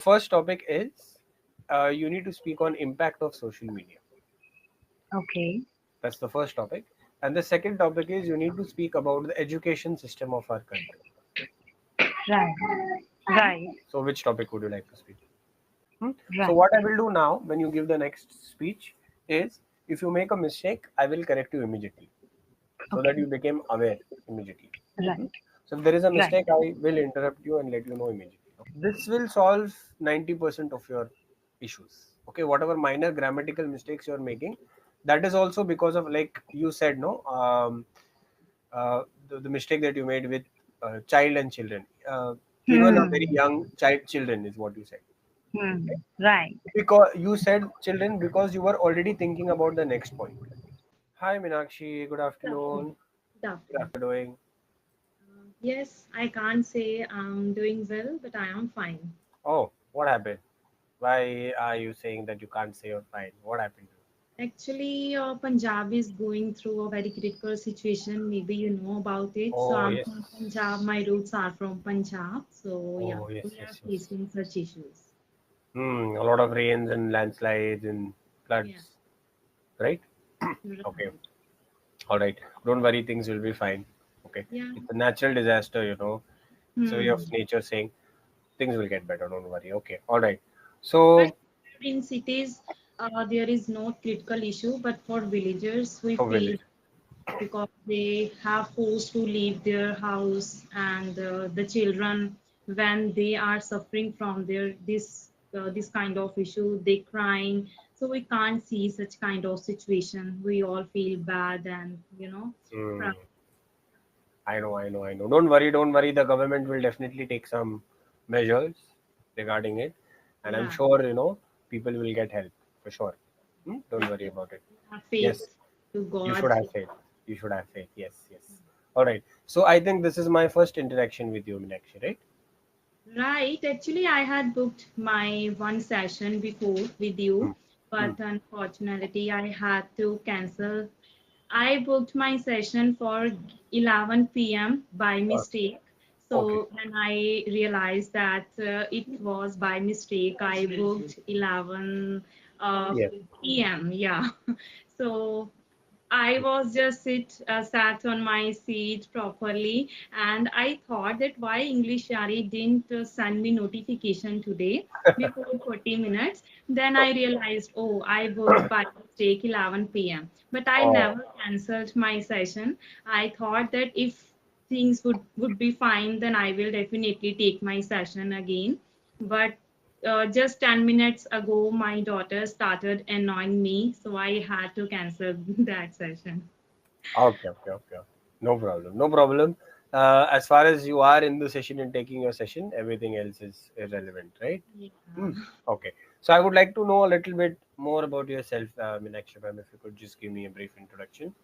First topic is you need to speak on impact of social media. Okay. That's the first topic. And the second topic is you need to speak about the education system of our country. Right. Right. So which topic would you like to speak? So Right. what I will do now when you give the next speech is if you make a mistake, I will correct you immediately so that Okay. you become aware immediately. Hmm? Right. So if there is a Right. mistake, I will interrupt you and let you know immediately. This will solve 90% of your issues. Okay, whatever minor grammatical mistakes you're making, that is also because of, like you said, no, the mistake that you made with child and children. Even a very Hmm. young child, children is what you said. Hmm. Right. Because you said children because you were already thinking about the next point. Hi, Minakshi. Good Good afternoon. afternoon. Good Good afternoon. afternoon. Yes, I can't say I'm doing well, but I am fine. Oh, what happened? Why are you saying that you can't say you're fine? What happened? Actually, Punjab is going through a very critical situation. Maybe you know about it. So Oh, I'm yes. from Punjab. My roots are from Punjab. So yeah, Oh, yes, we are yes, yes. facing such issues. A lot of rains and landslides and Yeah, floods, right? Okay, right. all right. Don't worry, things will be fine. Okay, Yeah. it's a natural disaster, It's a way of Hmm. nature saying things will get better. Don't worry. Okay, all right. But So, in cities, there is no critical issue. But for villagers, we for feel village. because they have forced to leave their house and the children when they are suffering from their this kind of issue they crying, so we can't see such kind of situation. We all feel bad and Hmm. proud. I know. Don't worry, don't worry. The government will definitely take some measures regarding it, and I'm Right. sure people will get help for sure. Don't worry Definitely. about it. Have Yes, faith to you God. should have faith. You should have faith. Yes, yes. All right. So I think this is my first interaction with you, Meenakshi, right? Right. Actually, I had booked my one session before with Hmm. you, Hmm. but unfortunately, I had to cancel. I booked my session for 11 p.m. by Uh, mistake. okay. So when I realized that it was by mistake, I booked 11 uh, Yes. p.m. Yeah. So I was just sat on my seat properly, and I thought that why English Shari didn't send me notification today before 40 minutes. Then I realized, oh, I booked by mistake 11 p.m. But I Oh. never cancelled my session. I thought that if things would be fine, then I will definitely take my session again. But just 10 minutes ago, my daughter started annoying me, so I had to cancel that session. Okay. Okay. Okay. Okay. No problem. No problem. As far as you are in the session and taking your session, everything else is irrelevant, right? Yeah. Hmm. Okay. So I would like to know a little bit more about yourself, Meenakshi ma'am. If you could just give me a brief introduction,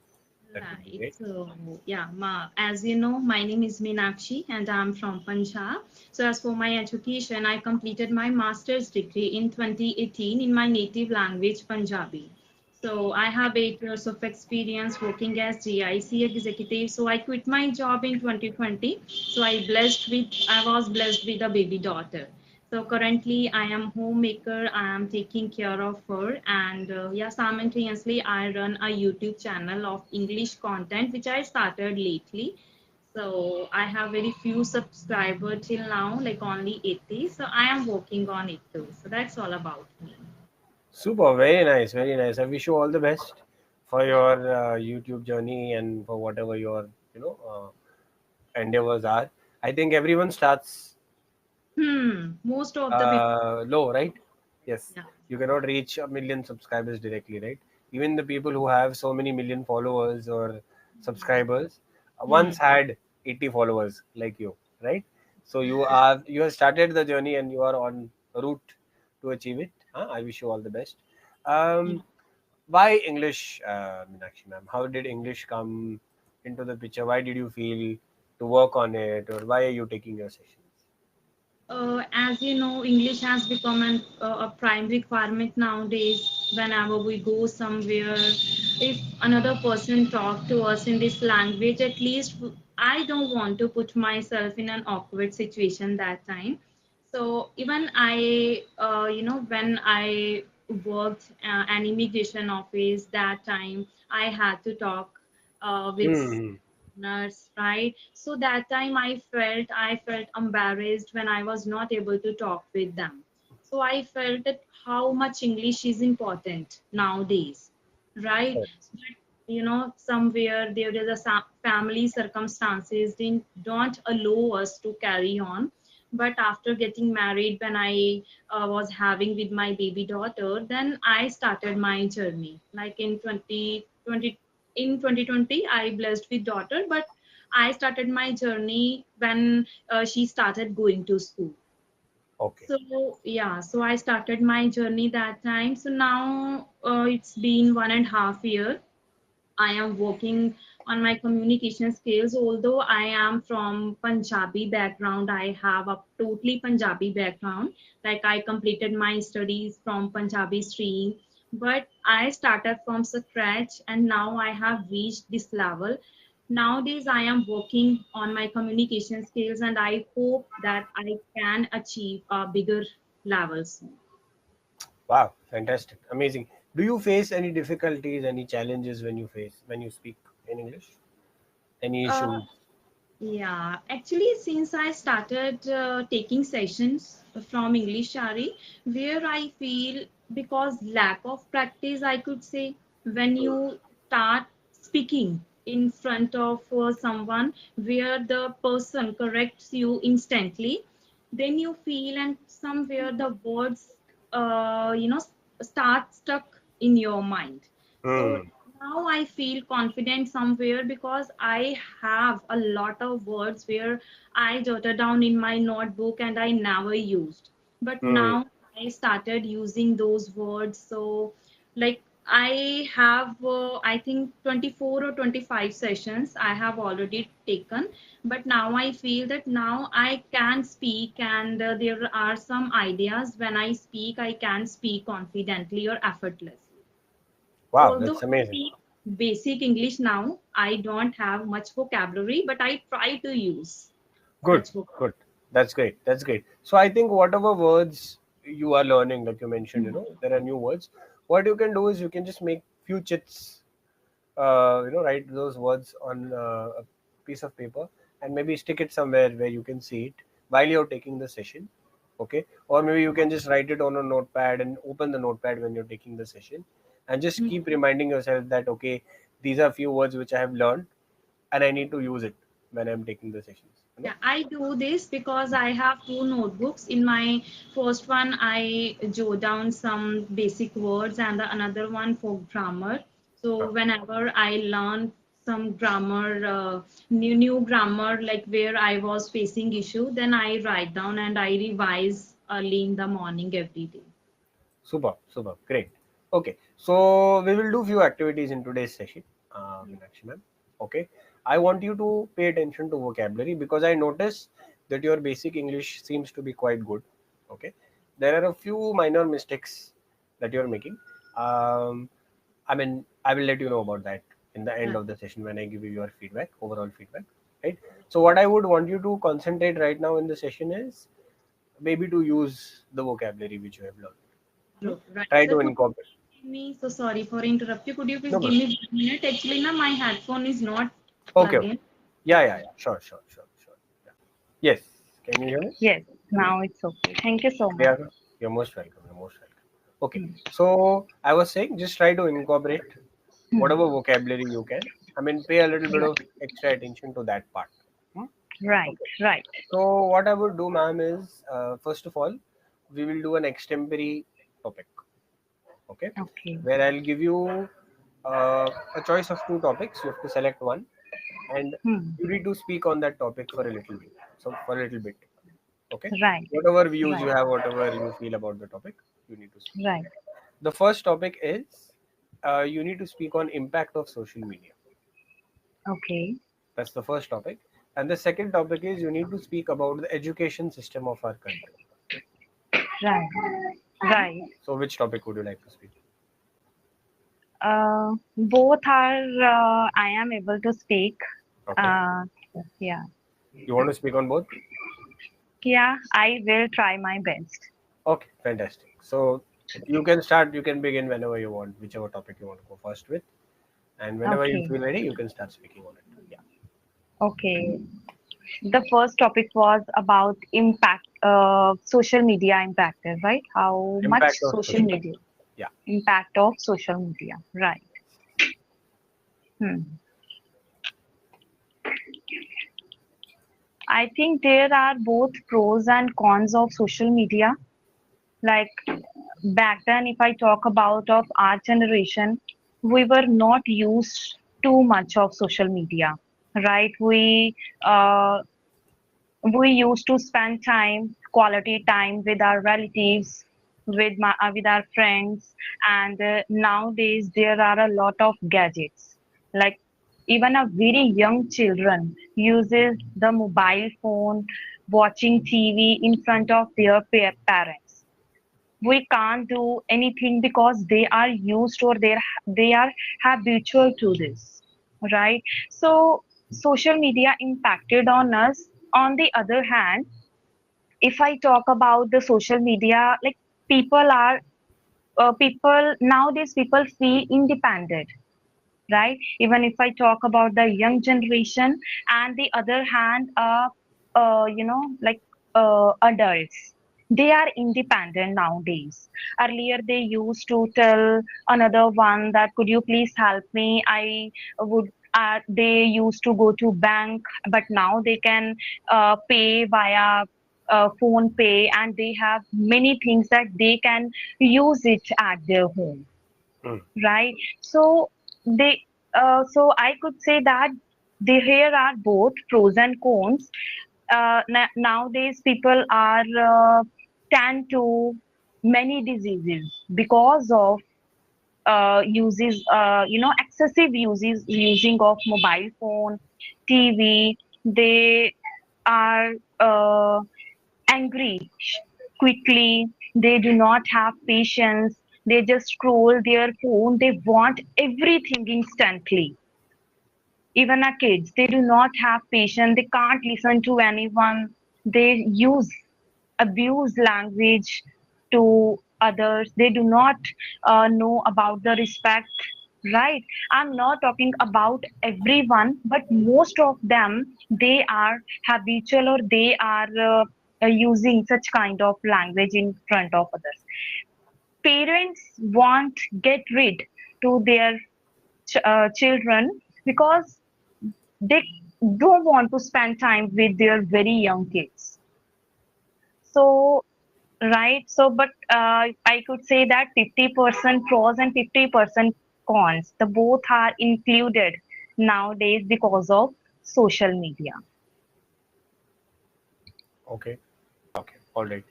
that would be Right. great. So, yeah, as you know, my name is Meenakshi and I'm from Punjab. So, as for my education, I completed my master's degree in 2018 in my native language, Punjabi. So, I have 8 years of experience working as GIC executive. So, I quit my job in 2020. So, I was blessed with a baby daughter. So currently, I am homemaker. I am taking care of her, and yeah, simultaneously, I run a YouTube channel of English content, which I started lately. So I have very few subscribers till now, like only 80. So I am working on it too. So that's all about me. Super. Very nice. Very nice. I wish you all the best for Yeah. your YouTube journey and for whatever your endeavors are. I think everyone starts Most of the people. low, right? Yes, Yeah. you cannot reach a million subscribers directly, right? Even the people who have so many million followers or subscribers once Hmm. had 80 followers like you, right? So you have started the journey and you are on route to achieve it. I wish you all the best. Yeah. um, why English, Meenakshi ma'am? How did English come into the picture? Why did you feel to work on it, or why are you taking your sessions? As you know, English has become a primary requirement nowadays. Whenever we go somewhere, if another person talk to us in this language, at least I don't want to put myself in an awkward situation that time. So even I, when I worked an immigration office, that time I had to talk with Hmm. nurse, right? So that time I felt embarrassed when I was not able to talk with them. So I felt that how much English is important nowadays, right? Right. But somewhere there is a family circumstances don't allow us to carry on. But after getting married, when I was having with my baby daughter, then I started my journey. Like in 2020, I blessed with daughter, but I started my journey when she started going to school. Okay. So yeah, so I started my journey that time. So now it's been 1.5 year I am working on my communication skills. Although I am from Punjabi background, I have a totally Punjabi background. Like I completed my studies from Punjabi stream, but I started from scratch and now I have reached this level. Nowadays, I am working on my communication skills and I hope that I can achieve a bigger level soon. Wow, fantastic, amazing. Do you face any difficulties, any challenges when you speak in English? Any Uh, issues? Yeah, actually, since I started taking sessions from English Shari, where I feel because lack of practice, I could say, when you start speaking in front of someone where the person corrects you instantly, then you feel and somewhere the words, start stuck in your mind. So Hmm. now I feel confident somewhere because I have a lot of words where I jotted down in my notebook and I never used. But Hmm. now I started using those words. So, like, I have, I think, 24 or 25 sessions I have already taken. But now I feel that now I can speak, and there are some ideas when I speak, I can speak confidently or effortlessly. Wow, Although that's I amazing. speak basic English now, I don't have much vocabulary, but I try to use Good, much vocabulary. good. That's great. That's great. So I think whatever words you are learning, like you mentioned, there are new words. What you can do is you can just make few chits, write those words on a piece of paper and maybe stick it somewhere where you can see it while you're taking the session. Okay. Or maybe you can just write it on a notepad and open the notepad when you're taking the session and just keep reminding yourself that, okay, these are few words which I have learned and I need to use it when I'm taking the sessions. Yeah, I do this because I have two notebooks. In my first one, I jot down some basic words, and the another one for grammar. So whenever I learn some grammar, new grammar, like where I was facing issue, then I write down and I revise early in the morning every day. Super, super, great. Okay, so we will do few activities in today's session, Meenakshi ma'am. Okay, I want you to pay attention to vocabulary because I notice that your basic English seems to be quite good. Okay, there are a few minor mistakes that you're making. Um, I mean, I will let you know about that in the end Right. of the session when I give you your feedback, overall feedback. Right. So, what I would want you to concentrate right now in the session is maybe to use the vocabulary which you have learned. Hmm? Right. Try Sir, to could you incorporate. give me, so sorry for interrupt you. Could you please No give problem. me 1 minute? Actually, na, my headphone is not Okay, plugged okay. in. Yeah, yeah, yeah. Sure, sure, sure, sure. Yeah. Yes. Can you hear me? Yes, now it's okay. Thank you so much. Yeah. You're most welcome. You're most welcome. Okay. Hmm. So I was saying, just try to incorporate Hmm. whatever vocabulary you can. I mean, pay a little bit Right, of extra attention to that part. Hmm? right, Okay. right. So what I would do, ma'am, is first of all, we will do an extempore topic. Okay, Okay. where I'll give you a choice of two topics. You have to select one, and Hmm. you need to speak on that topic for a little bit. So for a little bit, okay. Right, Whatever views you right, have, whatever you feel about the topic, you need to speak. right. The first topic is you need to speak on impact of social media. Okay. That's the first topic, and the second topic is you need to speak about the education system of our country. Right, right. So which topic would you like to speak? Both are, I am able to speak. Okay, Uh, yeah. you want to speak on both? Yeah, I will try my best. Okay, fantastic. So you can start. You can begin whenever you want, whichever topic you want to go first with, and whenever you Okay. feel ready, you can start speaking on it. Yeah. Okay. The first topic was about impact, social media impacted, right? How much Impact of social social. media, Yeah. impact of social media, right? Hmm. I think there are both pros and cons of social media. Like back then, if I talk about of our generation, we were not used too much of social media, right? Uh, we used to spend time, quality time with our relatives, with our friends, and nowadays there are a lot of gadgets. Like even a very young children uses the mobile phone, watching TV in front of their parents. We can't do anything because they are used or they are habitual to this, right? So social media impacted on us. On the other hand, if I talk about the social media, like people are people nowadays, people feel independent, right? Even if I talk about the young generation, and the other hand, like adults, they are independent nowadays. Earlier, they used to tell another one that could you please help me? I would. They used to go to bank, but now they can pay via phone pay, and they have many things that they can use it at their home, Hmm. right? So they, so I could say that here are both pros and cons. Nowadays, people are tend to many diseases because of excessive using of mobile phone, TV. They are angry quickly. They do not have patience. They just scroll their phone. They want everything instantly. Even our kids, they do not have patience. They can't listen to anyone. They use abuse language to others. They do not know about the respect, right? I'm not talking about everyone, but most of them, they are habitual, or they are using such kind of language in front of others. Parents want get rid to their children because they don't want to spend time with their very young kids. So, right, so but I could say that 50% pros and 50% cons. The both are included nowadays because of social media. Okay. Okay. All right.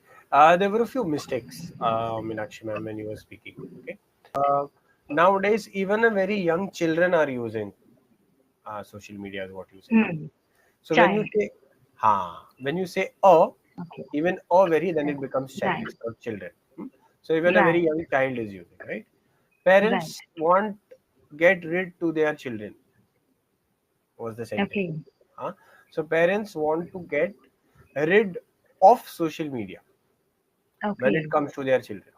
There were a few mistakes, Meenakshi ma'am, when you were speaking. Okay. Uh, Nowadays, even a very young children are using social media, is what you said. Hmm. So when you Child. say when you say "oh," Okay. even "oh" very, then Right. it becomes Right. childish, not children. Hmm? So even a very Right. young child is using, right? Right. Parents want get rid to their children was the sentence. Okay. Huh? So parents want to get rid of social media when it Okay. comes to their children.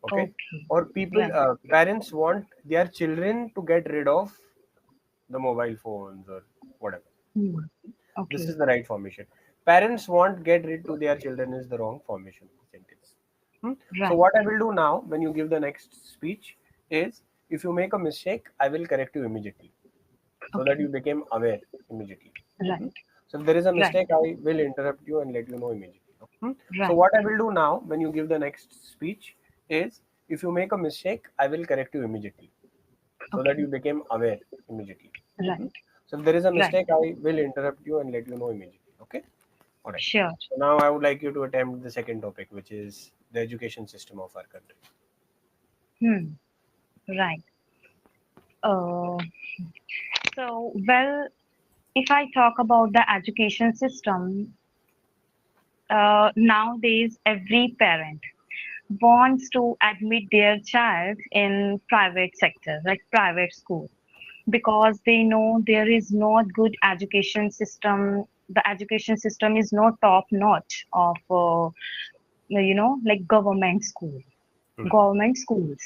Okay, Okay. or people Right. parents want their children to get rid of the mobile phones or whatever. Hmm. This Okay. is the right formation. Parents want get rid to their children is the wrong formation of the sentence. Hmm? So Right. what I will do now when you give the next speech is, if you make a mistake, I will correct you immediately so that Okay. you become aware immediately. Right. Hmm? So if there is a Right. mistake, I will interrupt you and let you know immediately. Hmm? So Right. what I will do now when you give the next speech is, if you make a mistake, I will correct you immediately so that Okay. you become aware immediately. Right. Hmm? So if there is a Right. mistake, I will interrupt you and let you know immediately. Okay. All right. Sure. So now I would like you to attempt the second topic, which is the education system of our country. Hmm. Right. Uh, so, well, if I talk about the education system, nowadays every parent wants to admit their child in private sector, like private school, because they know there is not good education system. the education system is not top notch of like Mhm. government schools,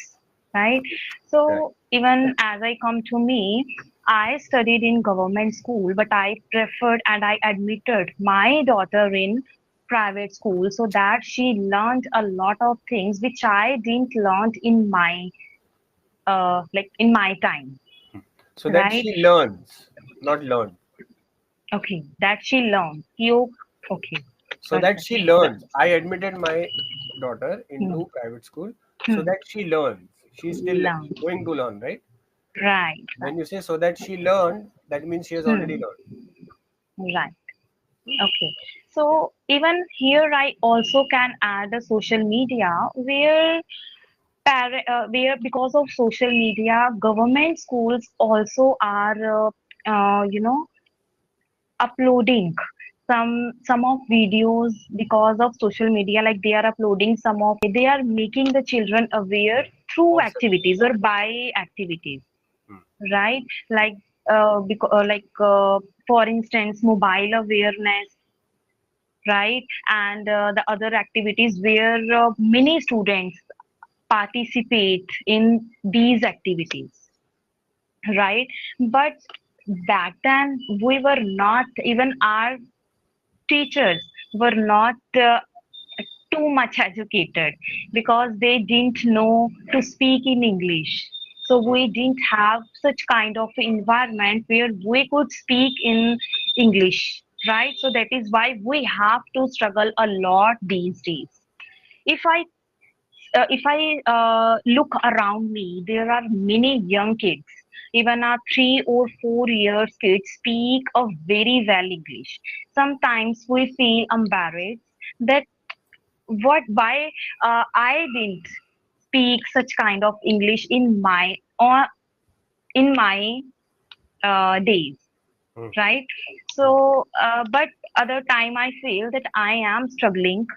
right? Right. So even as I come to me, I studied in government school, but I preferred and I admitted my daughter in private school so that she learned a lot of things which I didn't learn in my like in my time, So that right? she learns, not learn. Okay, that she learned. You okay? So Sorry, that sorry. she learns. I admitted my daughter Hmm. into private school so Hmm. that she learns. She's still Learn. going to learn, right? Right, When right. you say so that she learned, that means she has already Hmm. learned. Right. Okay. Yeah. So even here, I also can add a social media where where because of social media, government schools also are uploading some of videos because of social media. Like they are uploading some of they are making the children aware through Of such things. activities or by activities, Hmm. right? Like for instance, mobile awareness, right? And the other activities where many students participate in these activities, right? But back then, we were not, even our teachers were not too much educated because they didn't know to speak in English. So Hmm. we didn't have such kind of environment where we could speak in English, right? So that is why we have to struggle a lot these days. If I look around me, there are many young kids, even our 3 or 4 years kids speak a very well English. Sometimes we feel embarrassed that why I didn't speak such kind of English in my days, Hmm. right? Hmm. So but other time I feel that I am struggling.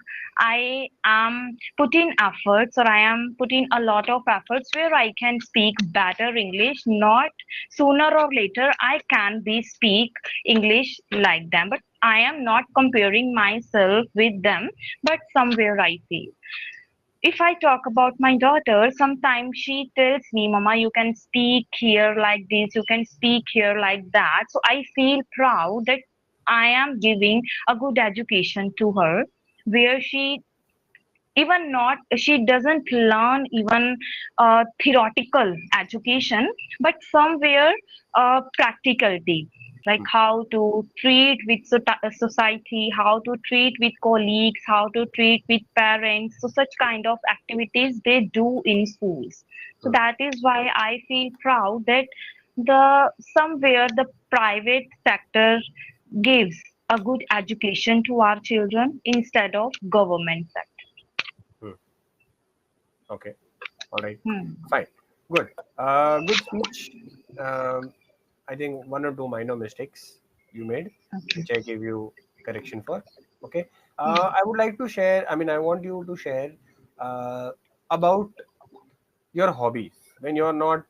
I am putting efforts, or I am putting a lot of efforts where I can speak better English. Not sooner or later I can be speak English like them, but I am not comparing myself with them. But somewhere I feel, if I talk about my daughter, sometimes she tells me, Mama, you can speak here like this, you can speak here like that. So I feel proud that I am giving a good education to her, where even not she doesn't learn even theoretical education, but somewhere practicality, like Hmm. how to treat with society, how to treat with colleagues, how to treat with parents. So such kind of activities they do in schools. So Hmm. that is why I feel proud that the somewhere the private sector gives a good education to our children instead of government sector. Hmm. Okay. All right. Hmm. Fine. Good. Good speech. Um, I think one or two minor mistakes you made, Okay. which I gave you correction for. Okay. Hmm. I would like to share. I mean, I want you to share uh, about your hobbies when you're not,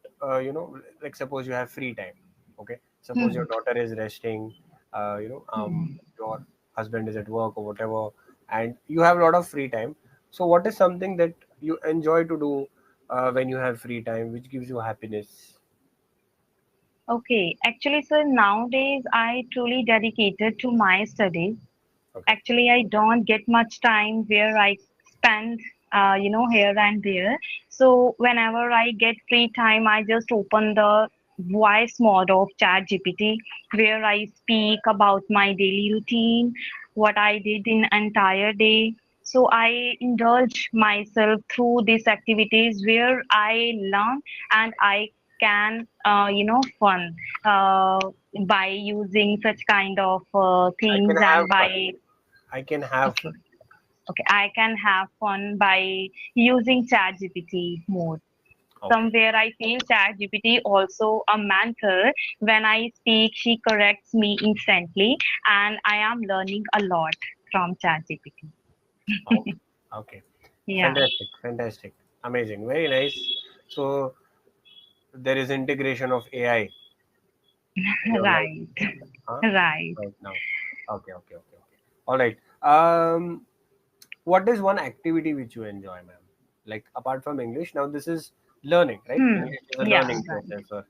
like suppose you have free time. Okay. Suppose your Hmm. daughter is resting. Hmm. Your husband is at work or whatever, and you have a lot of free time. So, what is something that you enjoy to do when you have free time, which gives you happiness? Okay. Actually, sir, nowadays I truly dedicated to my studies. Okay. Actually, I don't get much time where I spend, here and there. So whenever I get free time, I just open the voice mode of Chat GPT, where I speak about my daily routine, what I did in entire day. So I indulge myself through these activities where I learn and I can, fun uh, by using such kind of I can things, have and fun. by I can have okay, fun. okay, I can have fun by using ChatGPT more. Okay. Somewhere I feel ChatGPT also a mentor. When I speak, she corrects me instantly, and I am learning a lot from ChatGPT. Okay. Okay. Yeah, Fantastic. Fantastic. Amazing. Very nice. So there is integration of AI in your life, right, huh? right. Right now. Okay, okay, okay, okay. All right. What is one activity which you enjoy, ma'am? Like apart from English, now this is learning, right? Hmm. English is a Yeah, learning right. process, or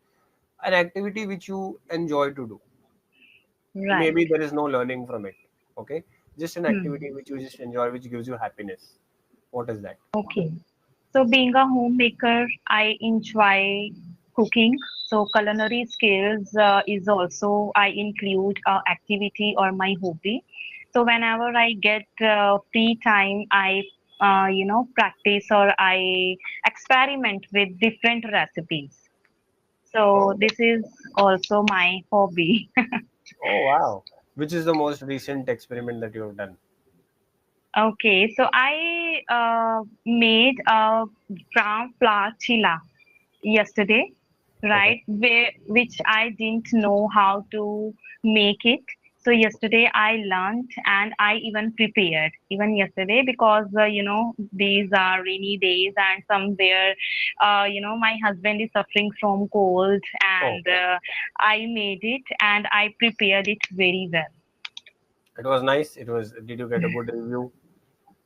an activity which you enjoy to do. Right. Maybe there is no learning from it. Okay, just an Hmm. activity which you just enjoy, which gives you happiness. What is that? Okay. So being a homemaker, I enjoy cooking. So culinary skills is also I include activity or my hobby. So whenever I get free time, I practice or I experiment with different recipes. So Oh, this is also my hobby. oh wow. Which is the most recent experiment that you have done? Okay, so I made a gram flour chilla yesterday, Okay. right? Which I didn't know how to make it. So yesterday I learned and I even prepared even yesterday because these are rainy days and somewhere my husband is suffering from cold Oh, and I made it and I prepared it very well. it was nice. It was. Did you get a good review?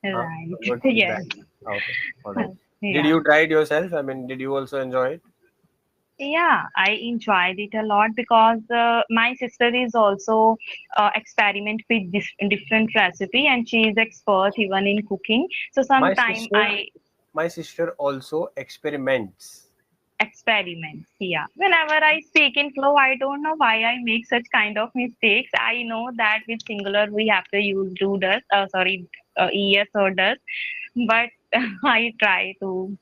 Right. Good Yes. feedback. Okay. All right. Did Yeah. you try it yourself? I mean, did you also enjoy it? Yeah, I enjoyed it a lot because my sister is also experiment with this different recipe and she is expert even in cooking. So My sometime sister, I my sister also experiments. experiment. Yeah. Whenever I speak in flow, I don't know why I make such kind of mistakes. I know that with singular we have to use do does, es or does, but I try to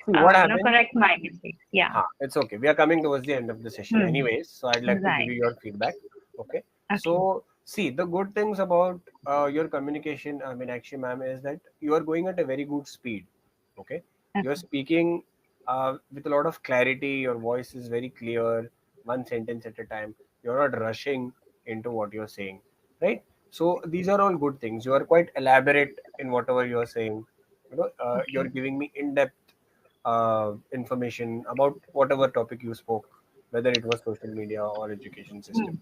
See what happens. correct my mistakes. Yeah. It's okay. We are coming towards the end of the session, Hmm. anyways. So I'd like to give Right. you your feedback. Okay. Okay. So see, the good things about your communication, I mean, actually, ma'am, is that you are going at a very good speed. Okay. You're Okay. speaking with a lot of clarity. Your voice is very clear, one sentence at a time. You're not rushing into what you're saying, right? So these are all good things. You are quite elaborate in whatever you're saying. You're Okay. giving me in-depth information about whatever topic you spoke, whether it was social media or education system, Hmm.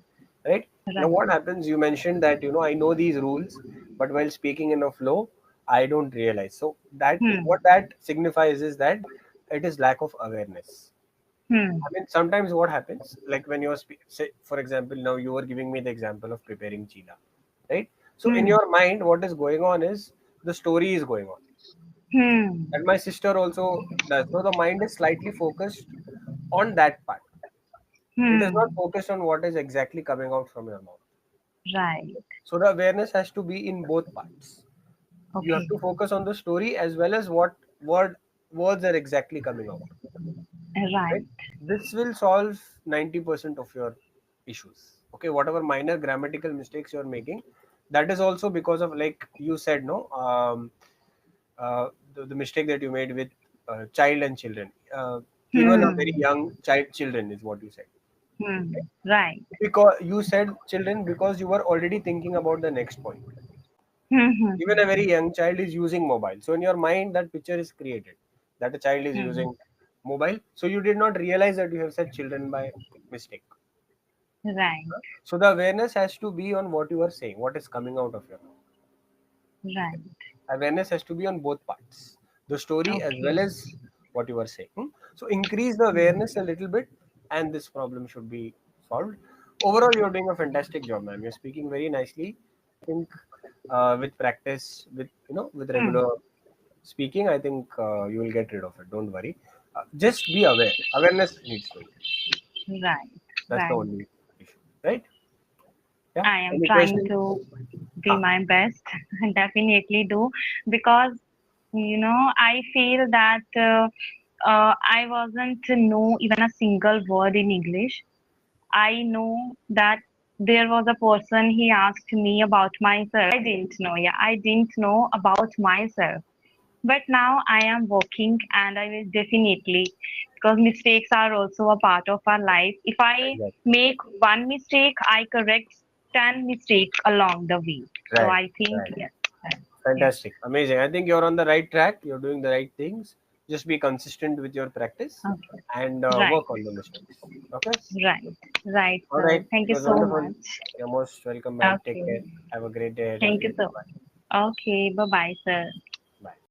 right? Now, Right. what happens? You mentioned that I know these rules, but while speaking in a flow, I don't realize. So that Hmm. what that signifies is that it is lack of awareness. Hmm. I mean, sometimes what happens, like when you're say, for example, now you were giving me the example of preparing chila, right? So in Hmm. your mind, what is going on is the story is going on, Hmm. and my sister also does. So the mind is slightly focused on that part. It is not Hmm. focused on what is exactly coming out from your mouth. Right. So the awareness has to be in both parts. You have Okay. to focus on the story as well as what words are exactly coming out. Right? Right. This will solve 90% of your issues. Okay, whatever minor grammatical mistakes you're making, that is also because of, like you said, no, the mistake that you made with child and children, even a very Hmm. young child, children is what you said. Hmm. Right. Because you said children because you were already thinking about the next point. Hmm. Hmm. Even a very young child is using mobile, so in your mind that picture is created that a child is Hmm. using mobile, so you did not realize that you have said children by mistake. Right. So the awareness has to be on what you are saying, what is coming out of your mouth. Right. Awareness has to be on both parts, the story as well Okay. as what you are saying. So increase the Hmm. awareness a little bit, and this problem should be solved. Overall, you're doing a fantastic job, ma'am. You're speaking very nicely. I think with practice, with with Hmm. regular speaking, I think you will get rid of it. Don't worry. Just be aware. Awareness needs to increase. Right. That's the Right. only issue, right? Yeah. I am Any trying questions? to be Ah, my best. Definitely do because I feel that I wasn't to know even a single word in English. I know that there was a person he asked me about myself. I didn't know. Yeah, I didn't know about myself. But now I am working and I will definitely, because mistakes are also a part of our life. If I exactly. make one mistake, I correct 10 mistakes along the way. So Right. I think, Right. yes. Yes. Fantastic. Amazing. I think you're on the right track. You're doing the right things. Just be consistent with your practice Okay. and Right. work on the mistakes. Okay. Right. Right, All sir. right. Thank It you was so wonderful. much. You're most welcome, and take Okay. care. Have a great day ahead of Thank you you. so much. Okay. Bye bye, sir. Bye.